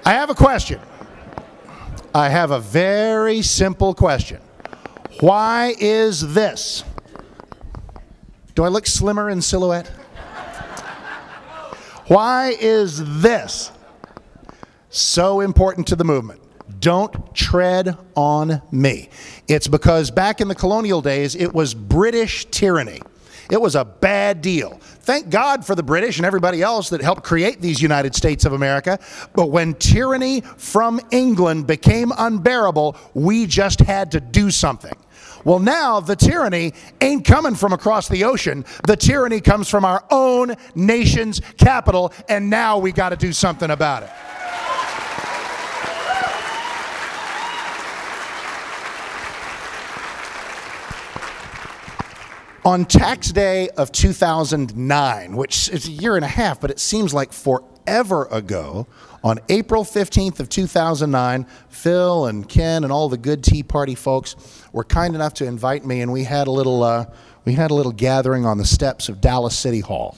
I have a question. I have a very simple question. Why is this? Do I look slimmer in silhouette? Why is this so important to the movement? Don't tread on me. It's because back in the colonial days, it was British tyranny. It was a bad deal. Thank God for the British and everybody else that helped create these United States of America. But when tyranny from England became unbearable, we just had to do something. Well, now the tyranny ain't coming from across the ocean. The tyranny comes from our own nation's capital, and now we got to do something about it. On tax day of 2009, which is a year and a half, but it seems like forever ago, on April 15th of 2009, Phil and Ken and all the good Tea Party folks were kind enough to invite me, and we had a little gathering on the steps of Dallas City Hall.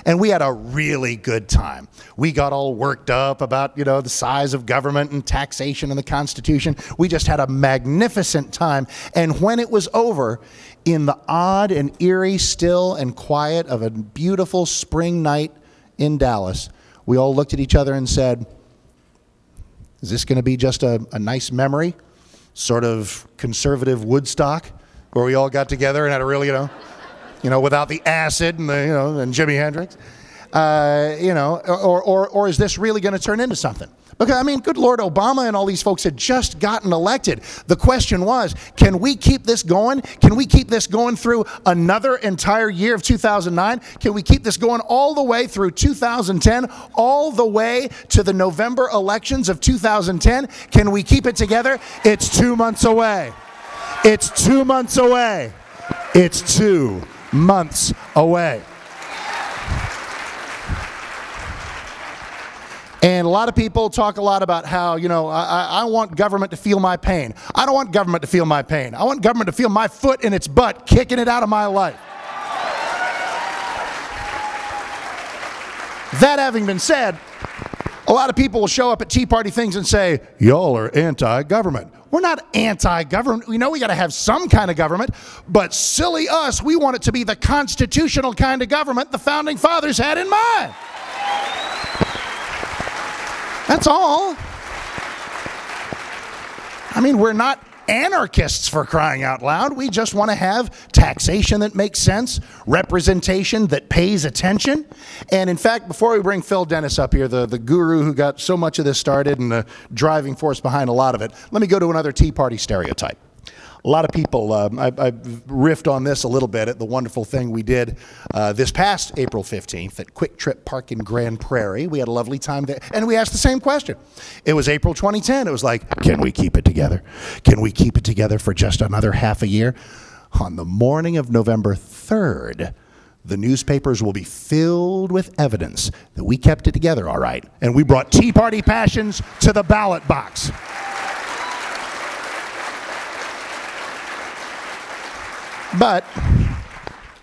And we had a really good time. We got all worked up about, you know, the size of government and taxation and the Constitution. We just had a magnificent time. And when it was over, in the odd and eerie, still and quiet of a beautiful spring night in Dallas, we all looked at each other and said, is this going to be just a nice memory? Sort of conservative Woodstock, where we all got together and had a really, without the acid and the, and Jimi Hendrix, or is this really going to turn into something? Because, I mean, good Lord, Obama and all these folks had just gotten elected. The question was, can we keep this going? Can we keep this going through another entire year of 2009? Can we keep this going all the way through 2010, all the way to the November elections of 2010? Can we keep it together? It's 2 months away. It's 2 months away. It's 2 months away. And a lot of people talk a lot about how, I want government to feel my pain. I don't want government to feel my pain. I want government to feel my foot in its butt, kicking it out of my life. That having been said, a lot of people will show up at Tea Party things and say, y'all are anti-government. We're not anti-government. We know we got to have some kind of government, but silly us, we want it to be the constitutional kind of government the Founding Fathers had in mind. That's all. I mean, we're not anarchists, for crying out loud. We just want to have taxation that makes sense, representation that pays attention. And in fact, before we bring Phil Dennis up here, the guru who got so much of this started and the driving force behind a lot of it, let me go to another Tea Party stereotype. A lot of people, I riffed on this a little bit at the wonderful thing we did this past April 15th at Quick Trip Park in Grand Prairie. We had a lovely time there, and we asked the same question. It was April 2010. It was like, can we keep it together? Can we keep it together for just another half a year? On the morning of November 3rd, the newspapers will be filled with evidence that we kept it together all right, and we brought Tea Party passions to the ballot box. But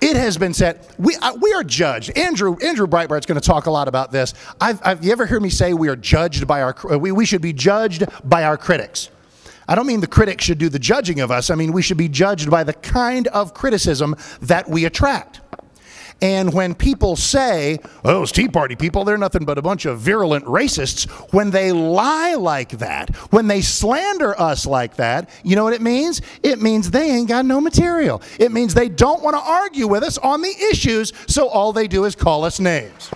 it has been said, we are judged. Andrew Breitbart's going to talk a lot about this. You ever hear me say we are judged by we should be judged by our critics? I don't mean the critics should do the judging of us. I mean we should be judged by the kind of criticism that we attract. And when people say, oh, those Tea Party people, they're nothing but a bunch of virulent racists, when they lie like that, when they slander us like that, you know what it means? It means they ain't got no material. It means they don't want to argue with us on the issues, so all they do is call us names.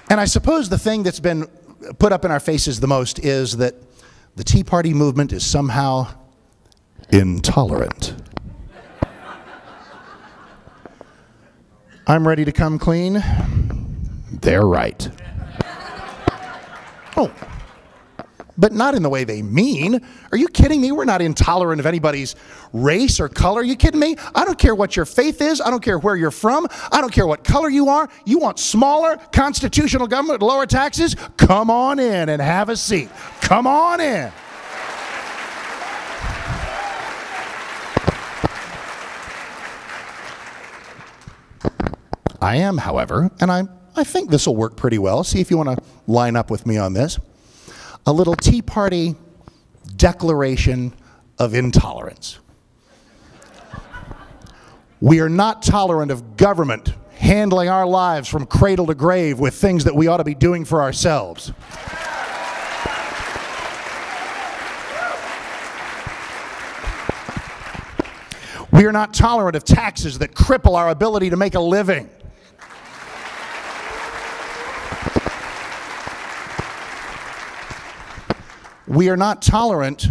And I suppose the thing that's been put up in our faces the most is that the Tea Party movement is somehow intolerant. I'm ready to come clean. They're right. Oh, but not in the way they mean. Are you kidding me? We're not intolerant of anybody's race or color. Are you kidding me? I don't care what your faith is. I don't care where you're from. I don't care what color you are. You want smaller constitutional government, lower taxes? Come on in and have a seat. Come on in. I am, however, and I think this will work pretty well. See if you want to line up with me on this. A little Tea Party declaration of intolerance. We are not tolerant of government handling our lives from cradle to grave with things that we ought to be doing for ourselves. We are not tolerant of taxes that cripple our ability to make a living. We are not tolerant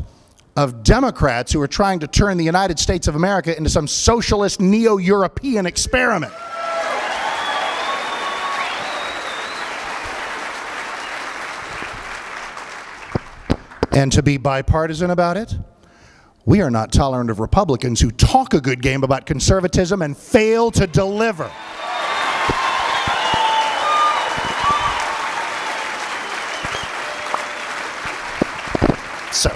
of Democrats who are trying to turn the United States of America into some socialist neo-European experiment. And to be bipartisan about it, we are not tolerant of Republicans who talk a good game about conservatism and fail to deliver. So,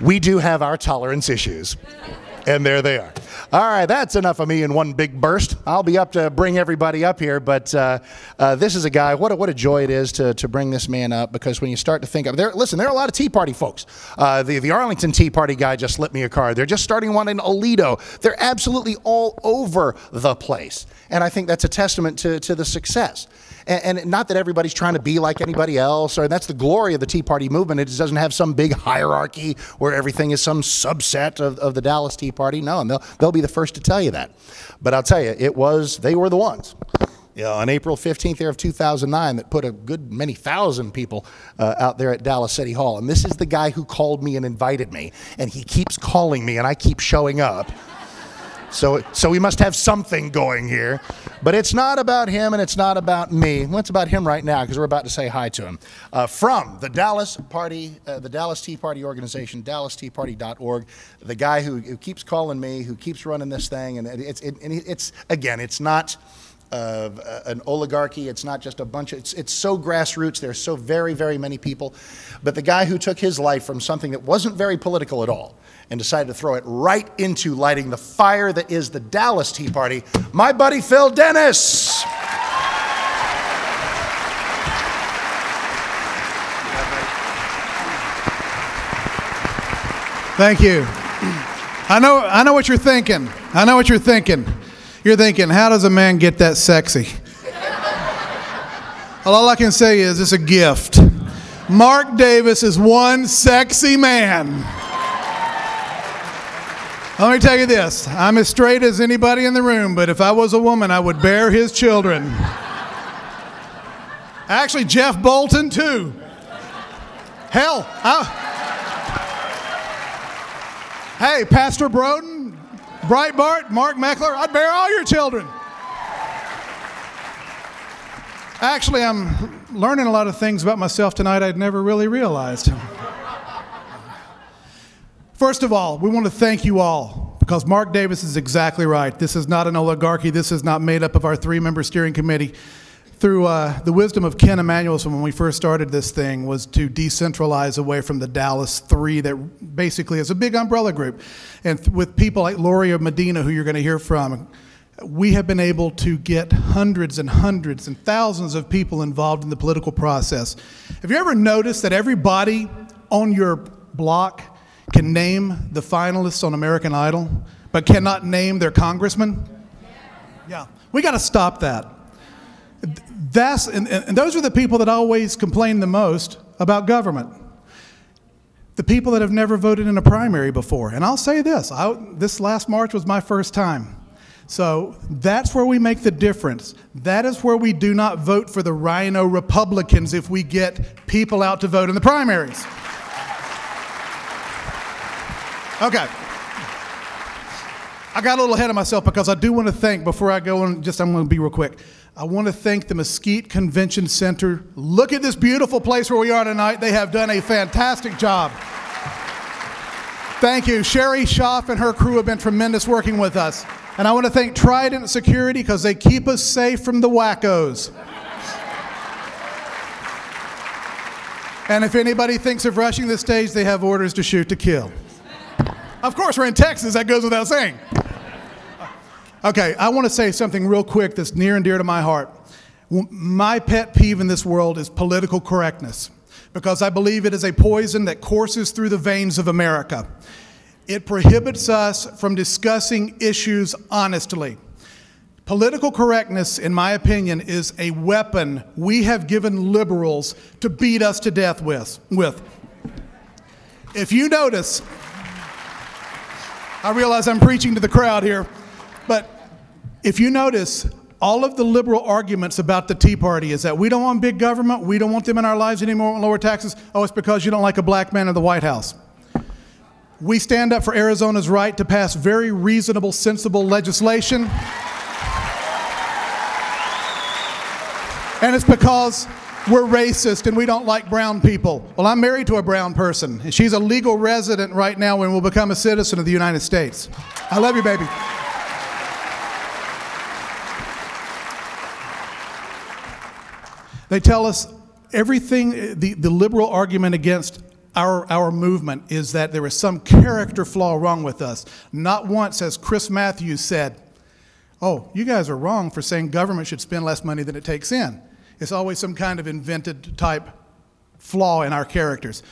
we do have our tolerance issues, and there they are. All right, that's enough of me in one big burst. I'll be up to bring everybody up here, but this is a guy, what a joy it is to bring this man up, because when you start to think of, listen, there are a lot of Tea Party folks. The Arlington Tea Party guy just slipped me a card. They're just starting one in Aledo. They're absolutely all over the place, and I think that's a testament to the success. And not that everybody's trying to be like anybody else, or that's the glory of the Tea Party movement. It doesn't have some big hierarchy where everything is some subset of the Dallas Tea Party. No, and they'll be the first to tell you that. But I'll tell you, they were the ones. You know, on April 15th there of 2009 that put a good many thousand people out there at Dallas City Hall. And this is the guy who called me and invited me. And he keeps calling me and I keep showing up. So we must have something going here. But it's not about him and it's not about me. Well, it's about him right now because we're about to say hi to him. From the Dallas Tea Party organization, dallasteaparty.org, the guy who keeps calling me, who keeps running this thing. And it's not an oligarchy. It's not just a bunch of, it's so grassroots. There's so very, very many people. But the guy who took his life from something that wasn't very political at all and decided to throw it right into lighting the fire that is the Dallas Tea Party, my buddy Phil Dennis. Thank you. I know what you're thinking. I know what you're thinking. You're thinking, how does a man get that sexy? Well, all I can say is it's a gift. Mark Davis is one sexy man. Let me tell you this. I'm as straight as anybody in the room, but if I was a woman, I would bear his children. Actually, Jeff Bolton, too. Hell, hey, Pastor Broden, Breitbart, Mark Meckler, I'd bear all your children. Actually, I'm learning a lot of things about myself tonight I'd never really realized. First of all, we want to thank you all, because Mark Davis is exactly right. This is not an oligarchy. This is not made up of our 3-member steering committee. Through the wisdom of Ken Emanuelson when we first started this thing was to decentralize away from the Dallas 3 that basically is a big umbrella group. And with people like Lori Medina, who you're going to hear from, we have been able to get hundreds and hundreds and thousands of people involved in the political process. Have you ever noticed that everybody on your block can name the finalists on American Idol, but cannot name their congressman? Yeah, we got to stop that. And those are the people that always complain the most about government. The people that have never voted in a primary before. And I'll say this, this last March was my first time. So that's where we make the difference. That is where we do not vote for the rhino Republicans if we get people out to vote in the primaries. Okay. I got a little ahead of myself because I do want to thank, before I go on, I'm going to be real quick. I want to thank the Mesquite Convention Center. Look at this beautiful place where we are tonight. They have done a fantastic job. Thank you. Sherry Schaff and her crew have been tremendous working with us. And I want to thank Trident Security because they keep us safe from the wackos. And if anybody thinks of rushing the stage, they have orders to shoot to kill. Of course, we're in Texas. That goes without saying. Okay, I want to say something real quick that's near and dear to my heart. My pet peeve in this world is political correctness, because I believe it is a poison that courses through the veins of America. It prohibits us from discussing issues honestly. Political correctness, in my opinion, is a weapon we have given liberals to beat us to death with. If you notice, I realize I'm preaching to the crowd here, but if you notice, all of the liberal arguments about the Tea Party is that we don't want big government, we don't want them in our lives anymore, we want lower taxes. Oh, it's because you don't like a black man in the White House. We stand up for Arizona's right to pass very reasonable, sensible legislation. And it's because we're racist and we don't like brown people. Well, I'm married to a brown person, and she's a legal resident right now and will become a citizen of the United States. I love you, baby. They tell us everything, the liberal argument against our movement is that there is some character flaw wrong with us. Not once has Chris Matthews said, oh, you guys are wrong for saying government should spend less money than it takes in. It's always some kind of invented type flaw in our characters.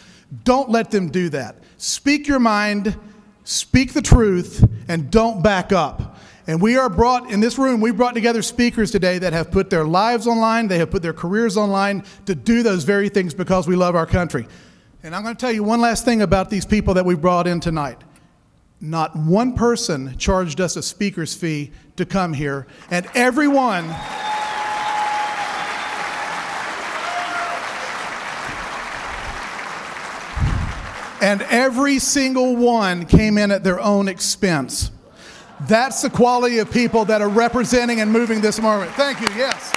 Don't let them do that. Speak your mind, speak the truth, and don't back up. And we are brought, in this room, we brought together speakers today that have put their lives online, they have put their careers online to do those very things because we love our country. And I'm going to tell you one last thing about these people that we brought in tonight. Not one person charged us a speaker's fee to come here, and everyone and every single one came in at their own expense. That's the quality of people that are representing and moving this movement. Thank you, yes.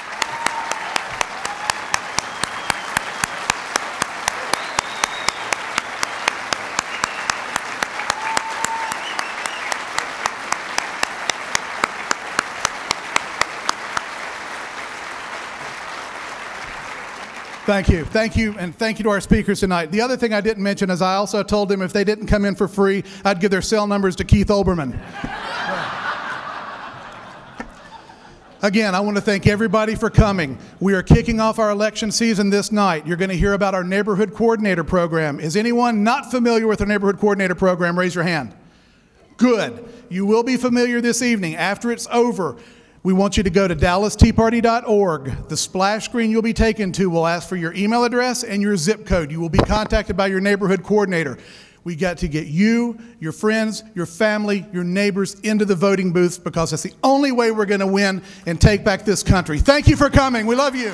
Thank you, and thank you to our speakers tonight. The other thing I didn't mention is I also told them if they didn't come in for free, I'd give their cell numbers to Keith Olbermann. Again, I want to thank everybody for coming. We are kicking off our election season this night. You're going to hear about our neighborhood coordinator program. Is anyone not familiar with our neighborhood coordinator program? Raise your hand. Good. You will be familiar this evening. After it's over, we want you to go to DallasTeaParty.org. The splash screen you'll be taken to will ask for your email address and your zip code. You will be contacted by your neighborhood coordinator. We got to get you, your friends, your family, your neighbors into the voting booths because that's the only way we're going to win and take back this country. Thank you for coming. We love you.